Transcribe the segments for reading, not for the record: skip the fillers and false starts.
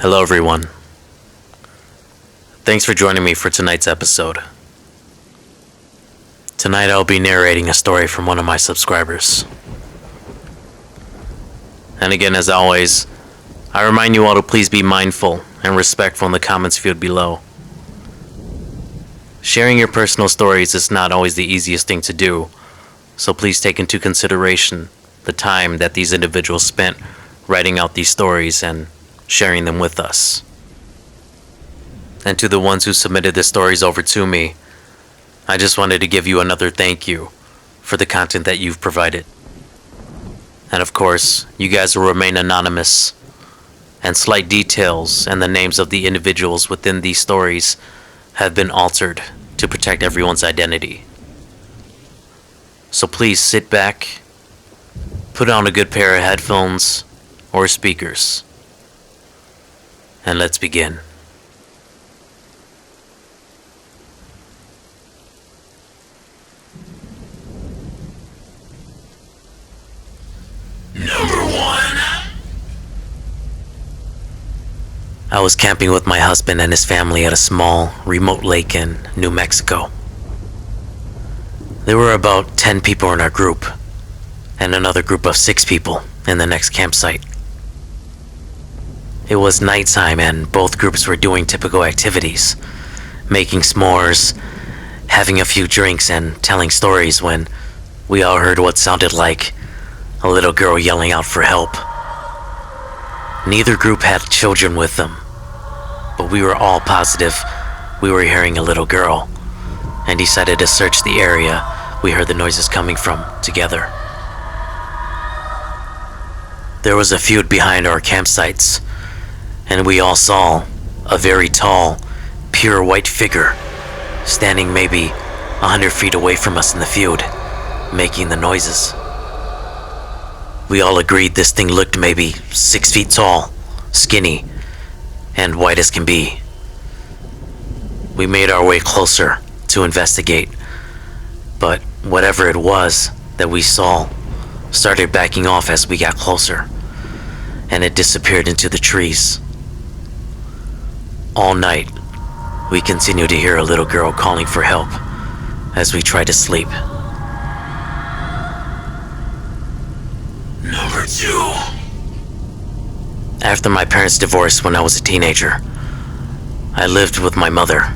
Hello, everyone. Thanks for joining me for tonight's episode. Tonight I'll be narrating a story from one of my subscribers. And again, as always, I remind you all to please be mindful and respectful in the comments field below. Sharing your personal stories is not always the easiest thing to do, so please take into consideration the time that these individuals spent writing out these stories and sharing them with us. And to the ones who submitted the stories over to me, I just wanted to give you another thank you for the content that you've provided. And of course, you guys will remain anonymous, and slight details and the names of the individuals within these stories have been altered to protect everyone's identity. So please sit back, put on a good pair of headphones or speakers, and let's begin. Number 1. I was camping with my husband and his family at a small, remote lake in New Mexico. There were about 10 people in our group, and another group of 6 people in the next campsite. It was nighttime and both groups were doing typical activities, making s'mores, having a few drinks, and telling stories when we all heard what sounded like a little girl yelling out for help. Neither group had children with them, but we were all positive we were hearing a little girl and decided to search the area we heard the noises coming from together. There was a feud behind our campsites, and we all saw a very tall, pure white figure standing maybe 100 feet away from us in the field, making the noises. We all agreed this thing looked maybe 6 feet tall, skinny, and white as can be. We made our way closer to investigate, but whatever it was that we saw started backing off as we got closer, and it disappeared into the trees. All night, we continued to hear a little girl calling for help as we tried to sleep. Number 2. After my parents divorced when I was a teenager, I lived with my mother.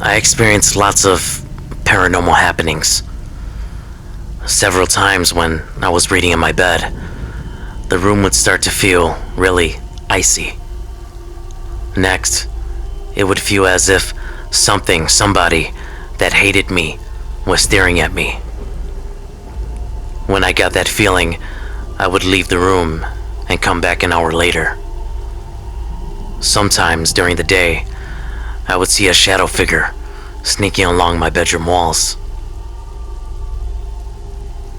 I experienced lots of paranormal happenings. Several times when I was reading in my bed, the room would start to feel really icy. Next, it would feel as if somebody that hated me was staring at me. When I got that feeling, I would leave the room and come back an hour later. Sometimes during the day, I would see a shadow figure sneaking along my bedroom walls.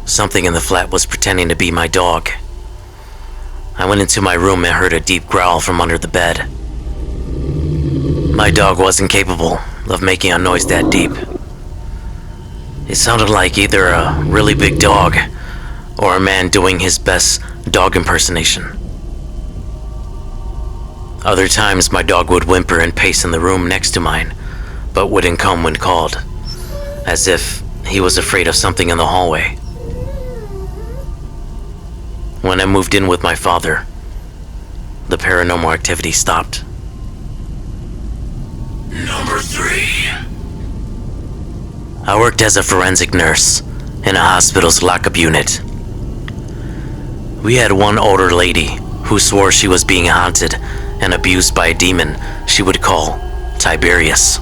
Something in the flat was pretending to be my dog. I went into my room and heard a deep growl from under the bed. My dog wasn't capable of making a noise that deep. It sounded like either a really big dog or a man doing his best dog impersonation. Other times my dog would whimper and pace in the room next to mine, but wouldn't come when called, as if he was afraid of something in the hallway. When I moved in with my father, the paranormal activity stopped. Number 3. I worked as a forensic nurse in a hospital's lockup unit. We had one older lady who swore she was being haunted and abused by a demon she would call Tiberius.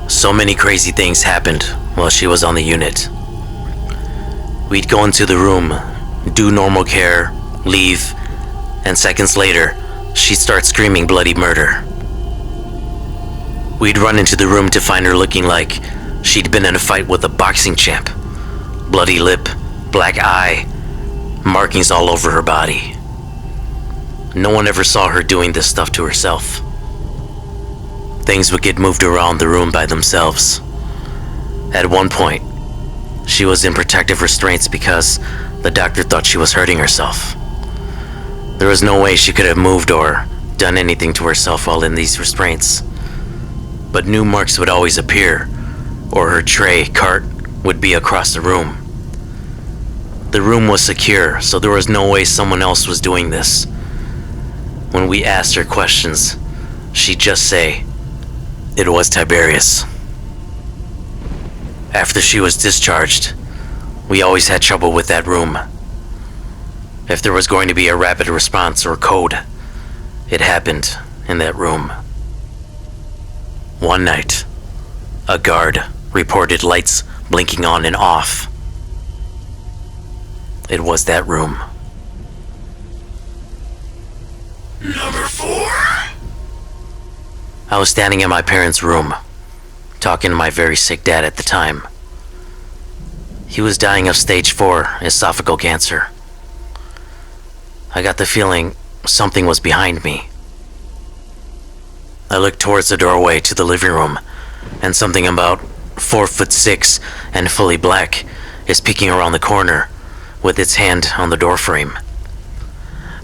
So many crazy things happened while she was on the unit. We'd go into the room, do normal care, leave, and seconds later, she'd start screaming bloody murder. We'd run into the room to find her looking like she'd been in a fight with a boxing champ. Bloody lip, black eye, markings all over her body. No one ever saw her doing this stuff to herself. Things would get moved around the room by themselves. At one point, she was in protective restraints because the doctor thought she was hurting herself. There was no way she could have moved or done anything to herself while in these restraints. But new marks would always appear, or her tray cart would be across the room. The room was secure, so there was no way someone else was doing this. When we asked her questions, she'd just say, "It was Tiberius." After she was discharged, we always had trouble with that room. If there was going to be a rapid response or code, it happened in that room. One night, a guard reported lights blinking on and off. It was that room. Number 4. I was standing in my parents' room, talking to my very sick dad at the time. He was dying of stage 4 esophageal cancer. I got the feeling something was behind me. I looked towards the doorway to the living room, and something about 4'6" and fully black is peeking around the corner with its hand on the doorframe.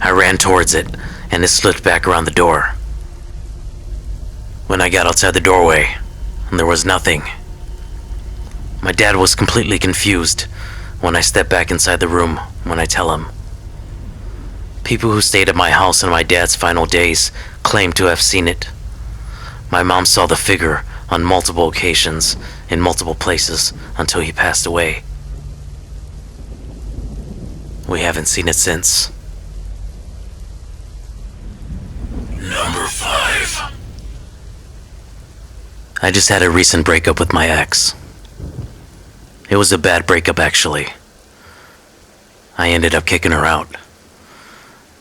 I ran towards it, and it slipped back around the door. When I got outside the doorway, there was nothing. My dad was completely confused when I stepped back inside the room when I tell him. People who stayed at my house in my dad's final days claimed to have seen it. My mom saw the figure on multiple occasions in multiple places until he passed away. We haven't seen it since. Number 5. I just had a recent breakup with my ex. It was a bad breakup, actually. I ended up kicking her out.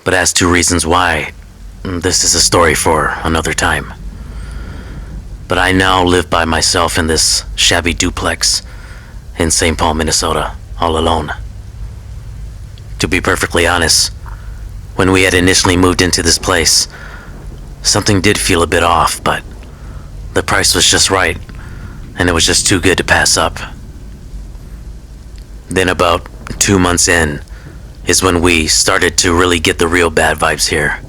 But as to reasons why, this is a story for another time. But I now live by myself in this shabby duplex in St. Paul, Minnesota, all alone. To be perfectly honest, when we had initially moved into this place, something did feel a bit off, but the price was just right, and it was just too good to pass up. Then about 2 months in is when we started to really get the real bad vibes here.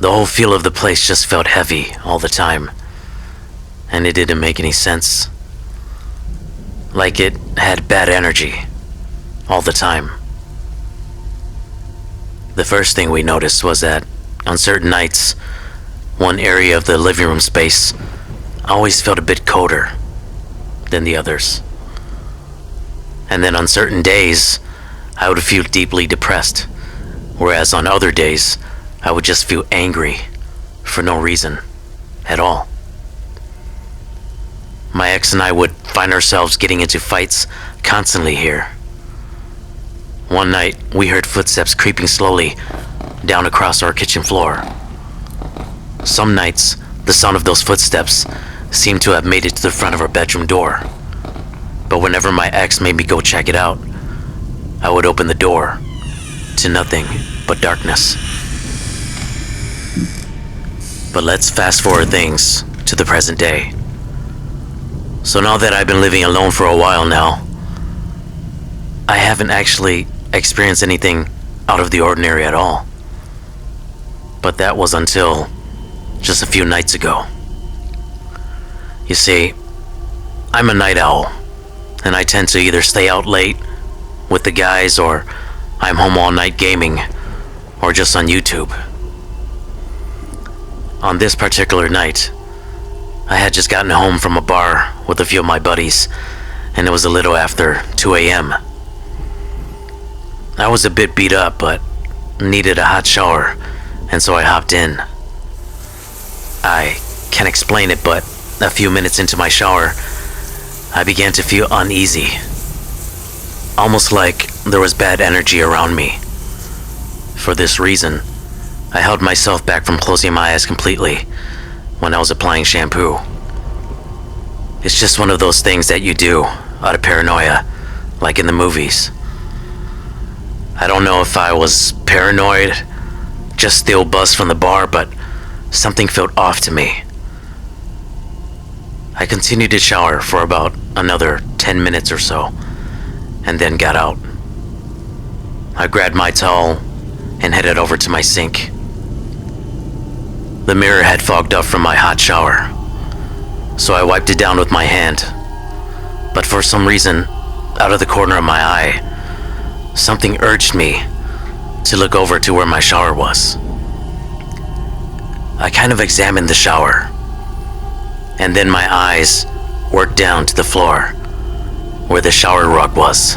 The whole feel of the place just felt heavy all the time, and it didn't make any sense. Like it had bad energy all the time. The first thing we noticed was that on certain nights, one area of the living room space always felt a bit colder than the others. And then on certain days, I would feel deeply depressed, whereas on other days, I would just feel angry for no reason at all. My ex and I would find ourselves getting into fights constantly here. One night, we heard footsteps creeping slowly down across our kitchen floor. Some nights, the sound of those footsteps seemed to have made it to the front of our bedroom door. But whenever my ex made me go check it out, I would open the door to nothing but darkness. But let's fast forward things to the present day. So now that I've been living alone for a while now, I haven't actually experienced anything out of the ordinary at all. But that was until just a few nights ago. You see, I'm a night owl, and I tend to either stay out late with the guys, or I'm home all night gaming, or just on YouTube. On this particular night, I had just gotten home from a bar with a few of my buddies, and it was a little after 2 a.m. I was a bit beat up, but needed a hot shower, and so I hopped in. I can't explain it, but a few minutes into my shower, I began to feel uneasy. Almost like there was bad energy around me. For this reason, I held myself back from closing my eyes completely when I was applying shampoo. It's just one of those things that you do out of paranoia, like in the movies. I don't know if I was paranoid, just still buzzed from the bar, but something felt off to me. I continued to shower for about another 10 minutes or so, and then got out. I grabbed my towel and headed over to my sink. The mirror had fogged up from my hot shower, so I wiped it down with my hand. But for some reason, out of the corner of my eye, something urged me to look over to where my shower was. I kind of examined the shower, and then my eyes worked down to the floor where the shower rug was.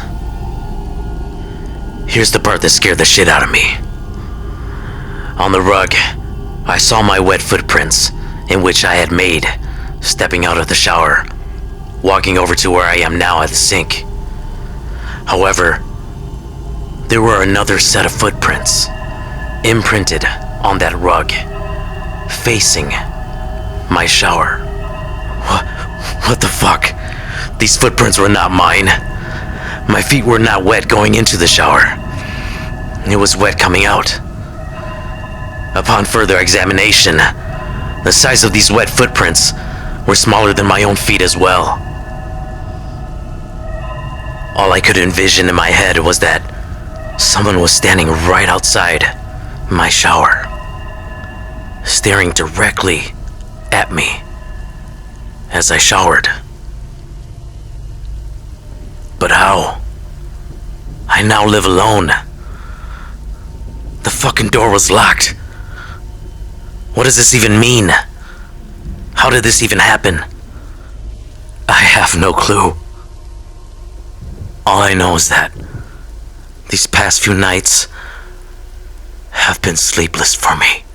Here's the part that scared the shit out of me. On the rug, I saw my wet footprints in which I had made stepping out of the shower, walking over to where I am now at the sink. However, there were another set of footprints imprinted on that rug, facing my shower. What the fuck? These footprints were not mine. My feet were not wet going into the shower. It was wet coming out. Upon further examination, the size of these wet footprints were smaller than my own feet as well. All I could envision in my head was that someone was standing right outside my shower, staring directly at me as I showered. But how? I now live alone. The fucking door was locked. What does this even mean? How did this even happen? I have no clue. All I know is that these past few nights have been sleepless for me.